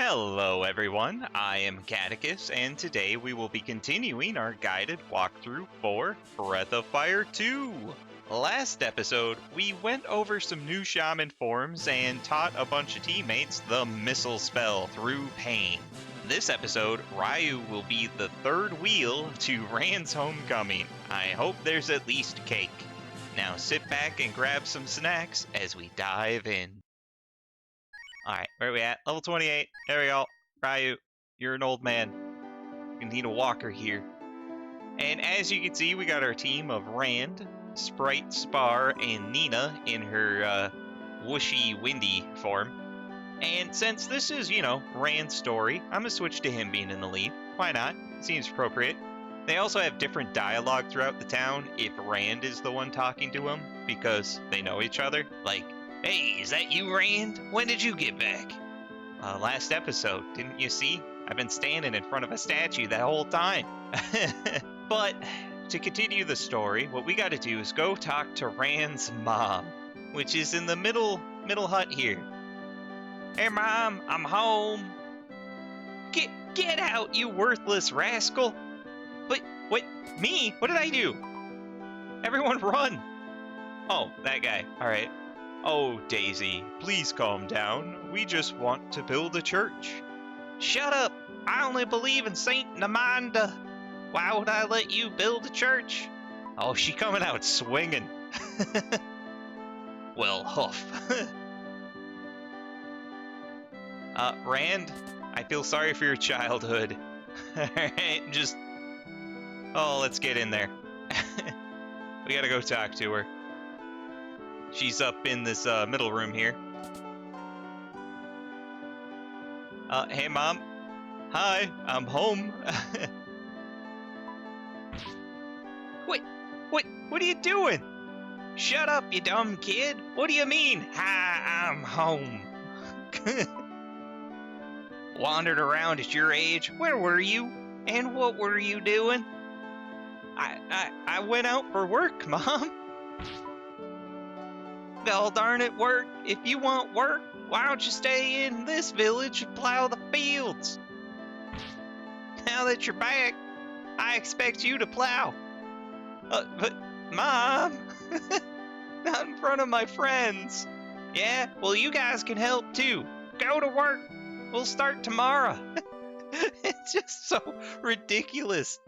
Hello everyone, I am Catechus, and today we will be continuing our guided walkthrough for Breath of Fire 2. Last episode, we went over some new shaman forms and taught a bunch of teammates the missile spell through pain. This episode, Ryu will be the third wheel to Rand's homecoming. I hope there's at least cake. Now sit back and grab some snacks as we dive in. Alright, where are we at? Level 28. There we go. Ryu, you're an old man. You need a walker here. And as you can see, we got our team of Rand, Sprite, Spar, and Nina in her whooshy, windy form. And since this is, Rand's story, I'm going to switch to him being in the lead. Why not? Seems appropriate. They also have different dialogue throughout the town if Rand is the one talking to him, because they know each other. Like, hey, is that you, Rand? When did you get back? Last episode, didn't you see? I've been standing in front of a statue that whole time. But, to continue the story, what we gotta do is go talk to Rand's mom, which is in the middle hut here. Hey, Mom, I'm home. Get out, you worthless rascal. But, what, me? What did I do? Everyone run. Oh, that guy, alright. Oh, Daisy, please calm down. We just want to build a church. Shut up! I only believe in Saint Namanda. Why would I let you build a church? Oh, she coming out swinging. Well, huff. Rand, I feel sorry for your childhood. Alright, just... Oh, let's get in there. We gotta go talk to her. She's up in this middle room here. Hey, Mom. Hi, I'm home. What are you doing? Shut up, you dumb kid. What do you mean? Hi, I'm home. Wandered around at your age. Where were you? And what were you doing? I went out for work, Mom. Well, darn it, work. If you want work, why don't you stay in this village and plow the fields? Now that you're back, I expect you to plow. But, Mom, not in front of my friends. Yeah, well, you guys can help too. Go to work. We'll start tomorrow. It's just so ridiculous.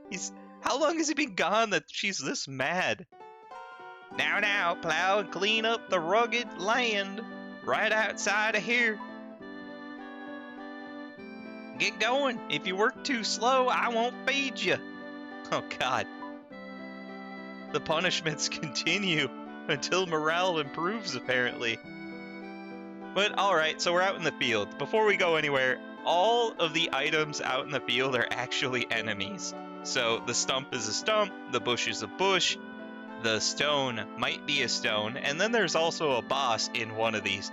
How long has he been gone that she's this mad? Now, plow and clean up the rugged land right outside of here. Get going. If you work too slow, I won't feed you. Oh, God. The punishments continue until morale improves, apparently. But, alright, so we're out in the field. Before we go anywhere, all of the items out in the field are actually enemies. So, the stump is a stump, the bush is a bush, the stone might be a stone, and then there's also a boss in one of these.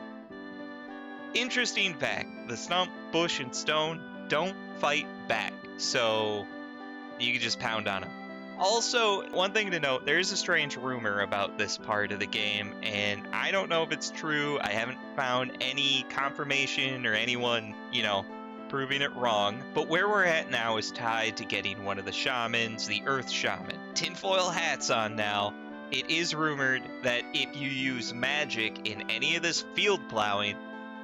Interesting fact, the stump, bush, and stone don't fight back, so you can just pound on them. Also, one thing to note, there's a strange rumor about this part of the game, and I don't know if it's true. I haven't found any confirmation or anyone, proving it wrong, but where we're at now is tied to getting one of the shamans, the Earth Shaman. Tinfoil hats on now. It is rumored that if you use magic in any of this field plowing,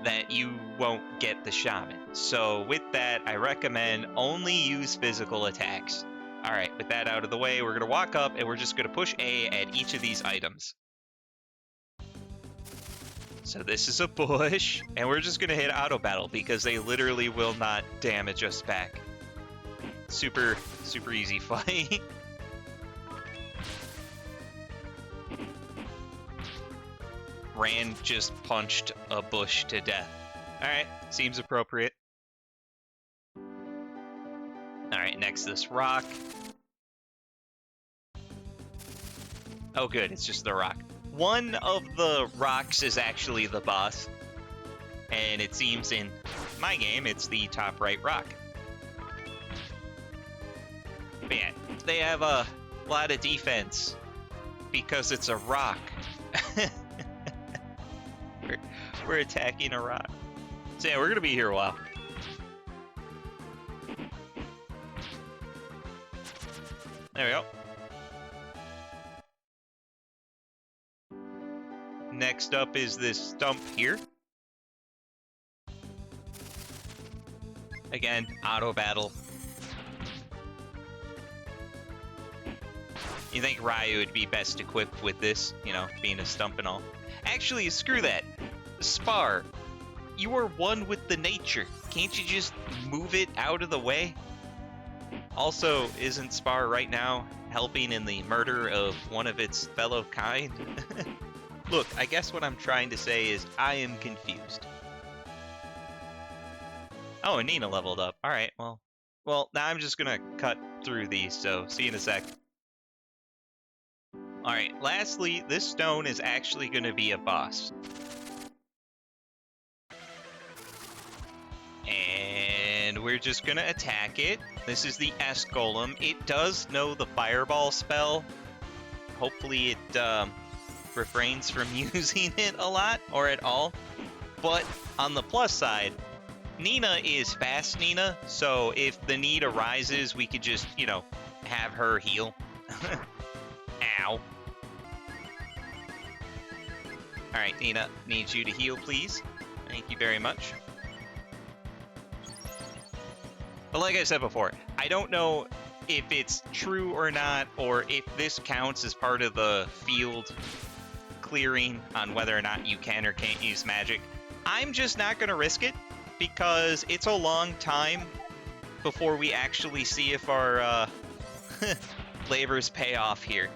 that you won't get the shaman. So with that, I recommend only use physical attacks. Alright, with that out of the way, we're going to walk up and we're just going to push A at each of these items. So this is a bush, and we're just going to hit auto battle because they literally will not damage us back. Super easy fight. Rand just punched a bush to death. Alright, seems appropriate. Alright, next this rock. Oh good, it's just the rock. One of the rocks is actually the boss. And it seems in my game, it's the top right rock. But yeah, they have a lot of defense because it's a rock. We're attacking a rock. So yeah, we're gonna be here a while. There we go. Next up is this stump here. Again, auto battle. You think Ryu would be best equipped with this, you know, being a stump and all. Actually, screw that. Spar, you are one with the nature. Can't you just move it out of the way? Also, isn't Spar right now helping in the murder of one of its fellow kind? Look, I guess what I'm trying to say is I am confused. Oh, and Nina leveled up. Alright, well, now I'm just gonna cut through these, so see you in a sec. Alright, lastly, this stone is actually gonna be a boss. And we're just gonna attack it. This is the S Golem. It does know the fireball spell. Hopefully it refrains from using it a lot or at all. But on the plus side, Nina is fast Nina, so if the need arises, we could just, you know, have her heal. Ow. Alright, Nina, need you to heal, please. Thank you very much. But like I said before, I don't know if it's true or not, or if this counts as part of the field clearing on whether or not you can or can't use magic. I'm just not going to risk it, because it's a long time before we actually see if our labors pay off here.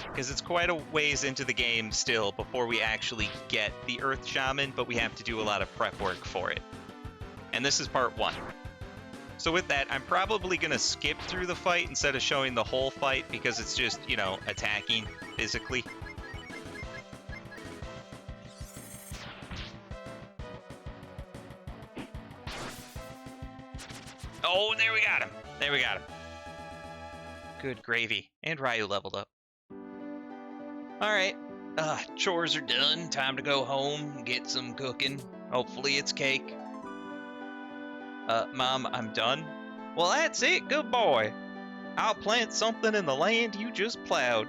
Because it's quite a ways into the game still before we actually get the Earth Shaman, but we have to do a lot of prep work for it. And this is part 1. So with that, I'm probably going to skip through the fight instead of showing the whole fight, because it's just, you know, attacking physically. Oh, there we got him. There we got him. Good gravy. And Ryu leveled up. Alright. Chores are done. Time to go home, get some cooking. Hopefully it's cake. Mom, I'm done. Well, that's it. Good boy. I'll plant something in the land you just plowed.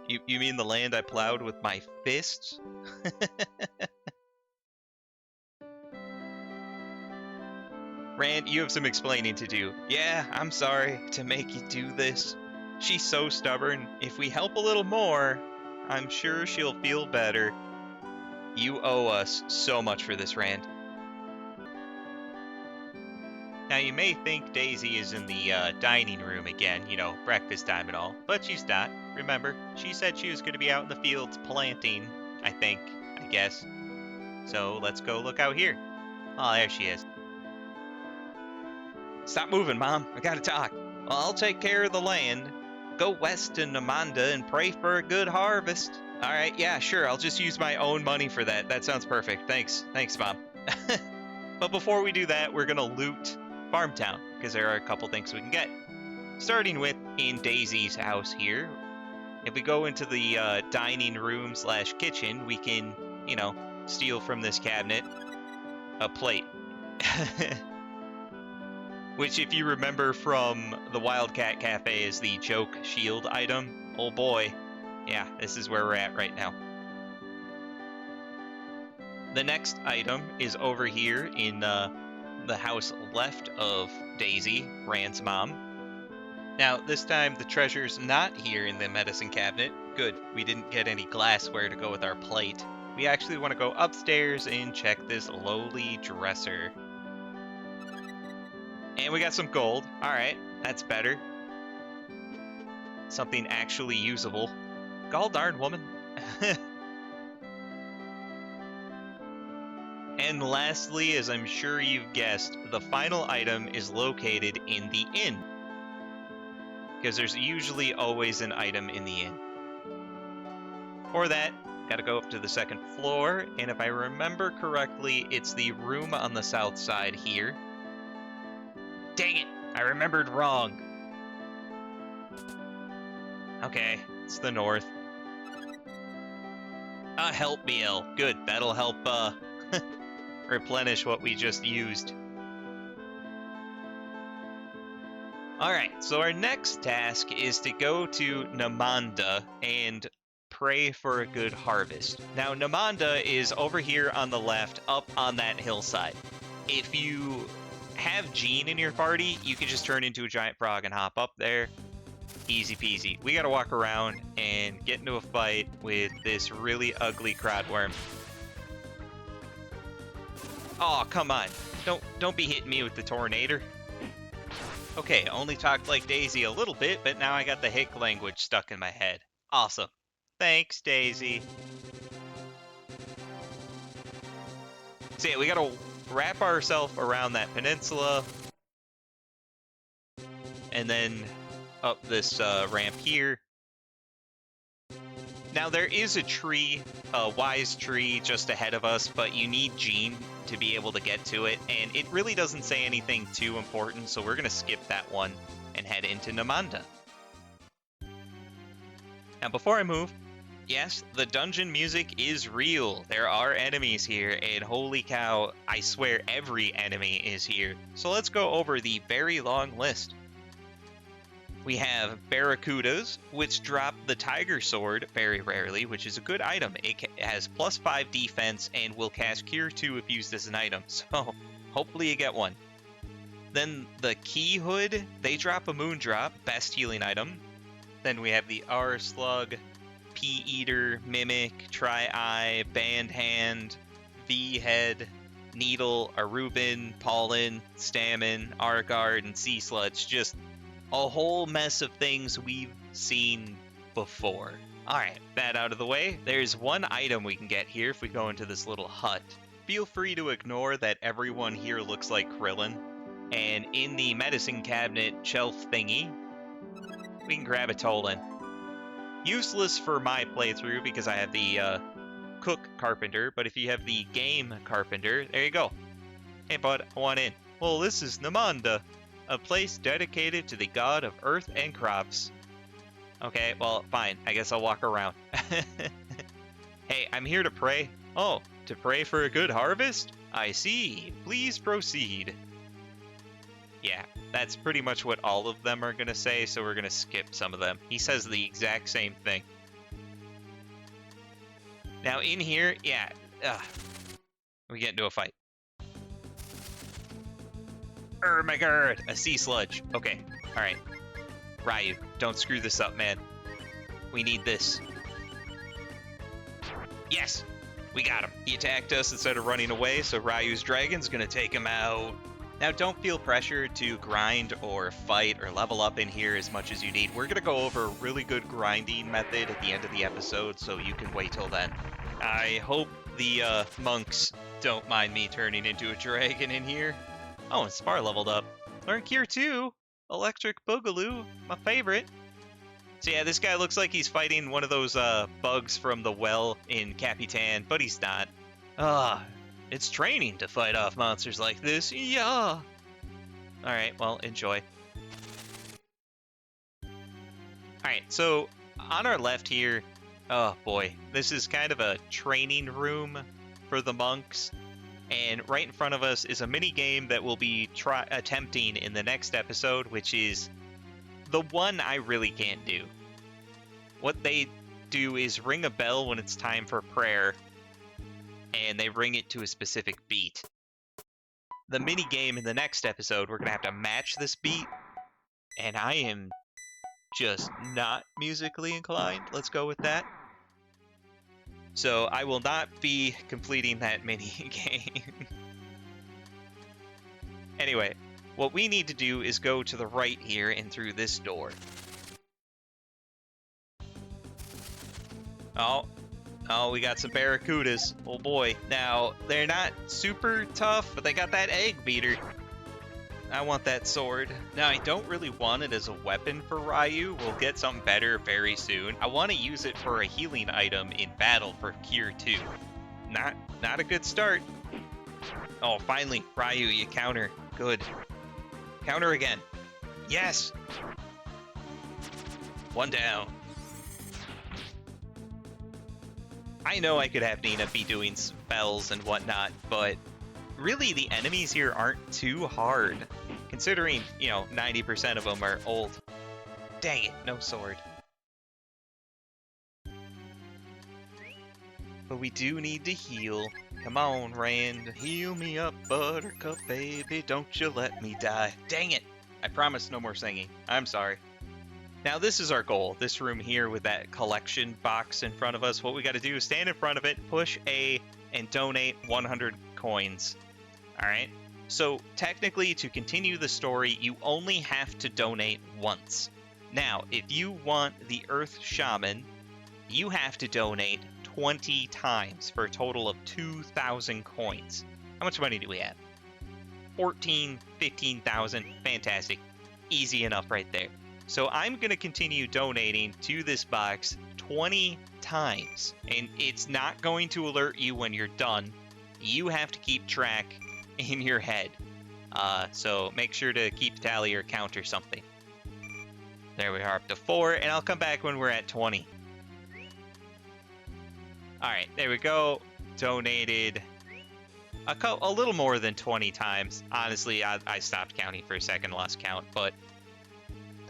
You mean the land I plowed with my fists? Rand, you have some explaining to do. Yeah, I'm sorry to make you do this. She's so stubborn. If we help a little more, I'm sure she'll feel better. You owe us so much for this, Rand. Now, you may think Daisy is in the dining room again, you know, breakfast time and all, but she's not. Remember, she said she was going to be out in the fields planting, I guess. So, let's go look out here. Oh, there she is. Stop moving, Mom. I gotta talk. Well, I'll take care of the land. Go west to Namanda and pray for a good harvest. Alright, yeah, sure. I'll just use my own money for that. That sounds perfect. Thanks, Mom. But before we do that, we're gonna loot FarmTown, because there are a couple things we can get. Starting with in Daisy's house here. If we go into the dining room / kitchen, we can, you know, steal from this cabinet a plate. Which, if you remember from the Wildcat Cafe, is the joke shield item. Oh boy. Yeah, this is where we're at right now. The next item is over here in the house left of Daisy, Rand's mom. Now, this time the treasure's not here in the medicine cabinet. Good, we didn't get any glassware to go with our plate. We actually want to go upstairs and check this lowly dresser. And we got some gold. Alright, that's better. Something actually usable. Gall darn woman. And lastly, as I'm sure you've guessed, the final item is located in the inn. Because there's usually always an item in the inn. For that, gotta go up to the second floor, and if I remember correctly, it's the room on the south side here. Dang it! I remembered wrong. Okay, it's the north. Help meal. Good, that'll help, replenish what we just used. Alright, so our next task is to go to Namanda and pray for a good harvest. Now, Namanda is over here on the left, up on that hillside. If you have Jean in your party, you can just turn into a giant frog and hop up there. Easy peasy. We gotta walk around and get into a fight with this really ugly crotworm. Oh, come on. Don't be hitting me with the tornado. Okay, only talked like Daisy a little bit, but now I got the hick language stuck in my head. Awesome. Thanks, Daisy. So yeah, we gotta wrap ourselves around that peninsula. And then up this ramp here. Now there is a tree, a wise tree just ahead of us, but you need Jean to be able to get to it, and it really doesn't say anything too important, so we're going to skip that one and head into Namanda. Now before I move, yes, the dungeon music is real. There are enemies here, and holy cow, I swear every enemy is here. So let's go over the very long list. We have Barracudas, which drop the Tiger Sword very rarely, which is a good item. It has +5 defense and will cast Cure 2 if used as an item, so hopefully you get one. Then the Key Hood, they drop a Moondrop, best healing item. Then we have the R Slug, Pea Eater, Mimic, Tri-Eye, Band Hand, V-Head, Needle, Arubin, Pollen, Stammen, R-Guard, and Sea Sludge. Just a whole mess of things we've seen before. Alright, that out of the way, there's one item we can get here if we go into this little hut. Feel free to ignore that everyone here looks like Krillin. And in the medicine cabinet shelf thingy, we can grab a Tolan. Useless for my playthrough because I have the Cook Carpenter, but if you have the Game Carpenter, there you go. Hey bud, I want in. Well, this is Namanda, a place dedicated to the god of earth and crops. Okay, well, fine. I guess I'll walk around. Hey, I'm here to pray. Oh, to pray for a good harvest? I see. Please proceed. Yeah, that's pretty much what all of them are going to say, so we're going to skip some of them. He says the exact same thing. Now, in here, yeah, we get into a fight. Oh my god, a Sea Sludge. Okay, alright. Ryu, don't screw this up, man. We need this. Yes! We got him. He attacked us instead of running away, so Ryu's dragon's gonna take him out. Now, don't feel pressured to grind or fight or level up in here as much as you need. We're gonna go over a really good grinding method at the end of the episode, so you can wait till then. I hope the monks don't mind me turning into a dragon in here. Oh, and Spar leveled up. Learn Cure 2! Electric Boogaloo, my favorite. So yeah, this guy looks like he's fighting one of those bugs from the well in Capitan, but he's not. It's training to fight off monsters like this, yeah! Alright, well, enjoy. Alright, so on our left here, oh boy, this is kind of a training room for the monks. And right in front of us is a mini game that we'll be attempting in the next episode, which is the one I really can't do. What they do is ring a bell when it's time for prayer, and they ring it to a specific beat. The mini game in the next episode, we're going to have to match this beat, and I am just not musically inclined. Let's go with that. So I will not be completing that mini game. Anyway, what we need to do is go to the right here and through this door. Oh, we got some Barracudas. Oh boy. Now, they're not super tough, but they got that egg beater. I want that sword. Now, I don't really want it as a weapon for Ryu. We'll get something better very soon. I want to use it for a healing item in battle for Cure 2. Not a good start. Oh, finally, Ryu, you counter. Good. Counter again. Yes! One down. I know I could have Nina be doing spells and whatnot, but really the enemies here aren't too hard, considering, 90% of them are old. Dang it, no sword. But we do need to heal. Come on, Rand. Heal me up, Buttercup, baby. Don't you let me die. Dang it. I promise no more singing. I'm sorry. Now, this is our goal. This room here with that collection box in front of us. What we got to do is stand in front of it, push A, and donate 100 coins. All right? So, technically, to continue the story, you only have to donate once. Now, if you want the Earth Shaman, you have to donate 20 times for a total of 2,000 coins. How much money do we have? 14, 15,000. Fantastic. Easy enough right there. So I'm going to continue donating to this box 20 times. And it's not going to alert you when you're done. You have to keep track in your head. So make sure to keep tally or count or something. There we are, up to 4. And I'll come back when we're at 20. Alright, there we go. Donated a little more than 20 times. Honestly, I stopped counting for a second, lost count, but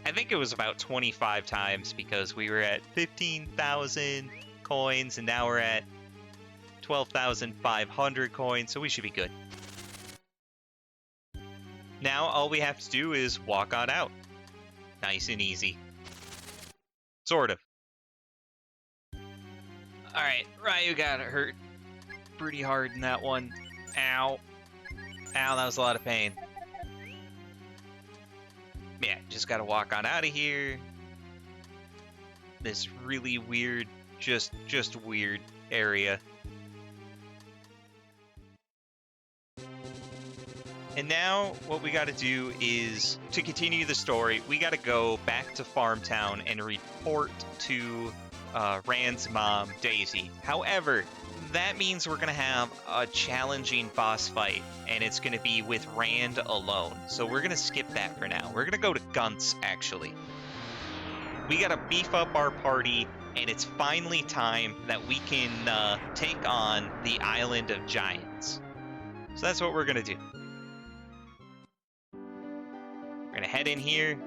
I think it was about 25 times because we were at 15,000 coins and now we're at 12,500 coins, so we should be good. Now all we have to do is walk on out. Nice and easy. Sort of. Alright, Ryu got hurt pretty hard in that one. Ow. Ow, that was a lot of pain. Yeah, just gotta walk on out of here. This really weird, just weird area. And now what we gotta do is, to continue the story, we gotta go back to FarmTown and report to Rand's mom, Daisy. However, that means we're going to have a challenging boss fight, and it's going to be with Rand alone. So we're going to skip that for now. We're going to go to Guntz, actually. We got to beef up our party, and it's finally time that we can take on the Island of Giants. So that's what we're going to do. We're going to head in here.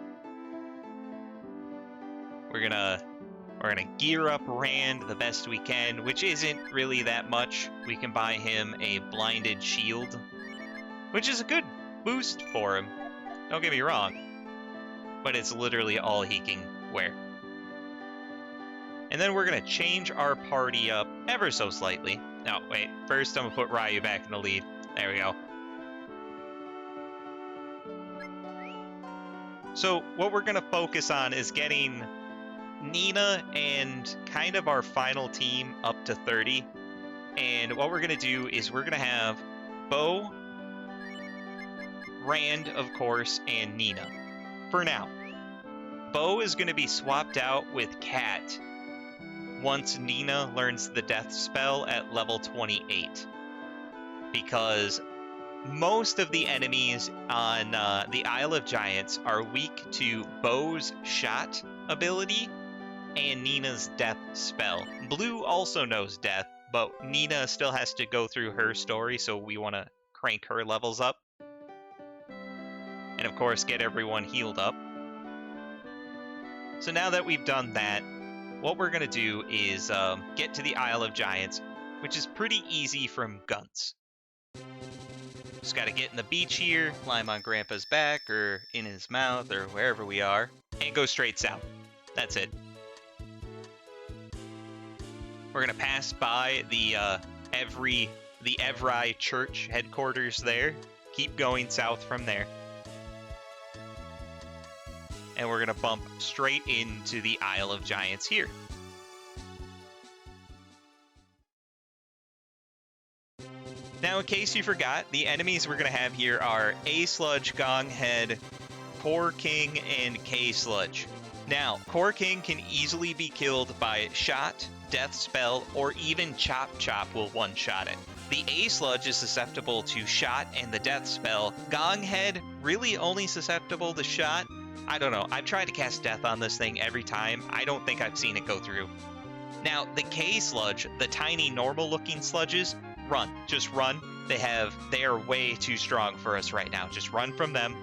We're gonna gear up Rand the best we can, which isn't really that much. We can buy him a blinded shield, which is a good boost for him. Don't get me wrong, but it's literally all he can wear. And then we're gonna change our party up ever so slightly. No, wait, first I'm gonna put Ryu back in the lead. There we go. So what we're gonna focus on is getting Nina and kind of our final team up to 30. And what we're going to do is we're going to have Bo, Rand, of course, and Nina. For now. Bo is going to be swapped out with Cat once Nina learns the death spell at level 28. Because most of the enemies on the Isle of Giants are weak to Bo's shot ability and Nina's death spell. Blue also knows death, but Nina still has to go through her story, so we want to crank her levels up. And of course, get everyone healed up. So now that we've done that, what we're going to do is get to the Isle of Giants, which is pretty easy from Guntz. Just got to get in the beach here, climb on Grandpa's back, or in his mouth, or wherever we are, and go straight south. That's it. We're going to pass by the Evrai Church headquarters there. Keep going south from there. And we're going to bump straight into the Isle of Giants here. Now, in case you forgot, the enemies we're going to have here are A-Sludge, Gonghead, Core King, and K-Sludge. Now, Core King can easily be killed by shot, death spell, or even Chop Chop will one-shot it. The A-Sludge is susceptible to shot and the death spell. Gonghead, really only susceptible to shot. I don't know. I've tried to cast death on this thing every time. I don't think I've seen it go through. Now, the K-Sludge, the tiny normal-looking sludges, run. Just run. They are way too strong for us right now. Just run from them.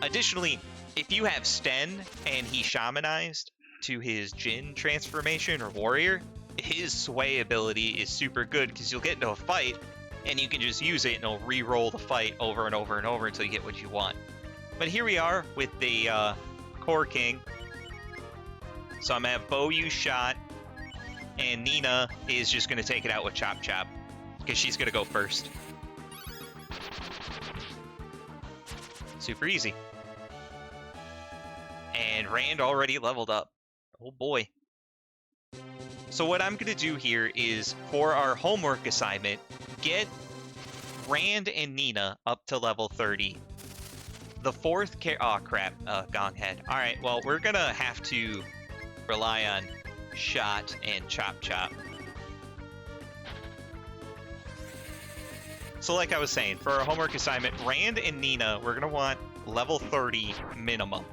Additionally, if you have Sten and he shamanized to his Jin transformation or warrior, his sway ability is super good because you'll get into a fight and you can just use it and it'll re-roll the fight over and over and over until you get what you want. But here we are with the Core King. So I'm going to have Bo use Shot, and Nina is just going to take it out with Chop Chop because she's going to go first. Super easy. And Rand already leveled up. Oh boy. So what I'm going to do here is, for our homework assignment, get Rand and Nina up to level 30. The fourth oh crap, Gong Head. Alright, well, we're going to have to rely on Shot and Chop Chop. So like I was saying, for our homework assignment, Rand and Nina, we're going to want level 30 minimum.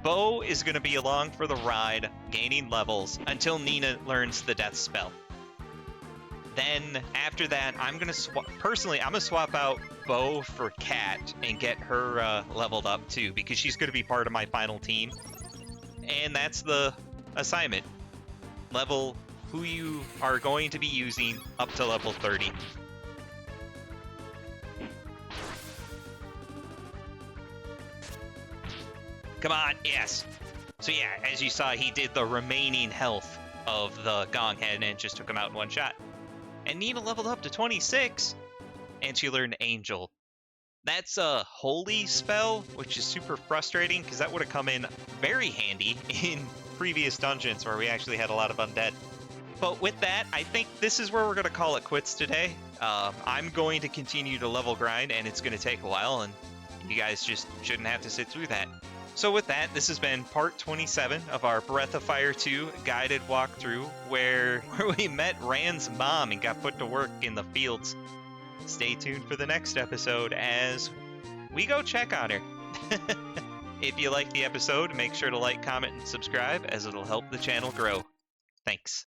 Bo is going to be along for the ride, gaining levels, until Nina learns the death spell. Then, after that, I'm going to swap out Bo for Cat and get her leveled up too, because she's going to be part of my final team. And that's the assignment. Level who you are going to be using up to level 30. Come on, yes. So yeah, as you saw, he did the remaining health of the Gong Head and just took him out in one shot. And Nina leveled up to 26, and she learned Angel. That's a holy spell, which is super frustrating because that would have come in very handy in previous dungeons where we actually had a lot of undead. But with that, I think this is where we're going to call it quits today. I'm going to continue to level grind, and it's going to take a while, and you guys just shouldn't have to sit through that. So with that, this has been part 27 of our Breath of Fire 2 guided walkthrough, where we met Rand's mom and got put to work in the fields. Stay tuned for the next episode as we go check on her. If you like the episode, make sure to like, comment, and subscribe, as it'll help the channel grow. Thanks.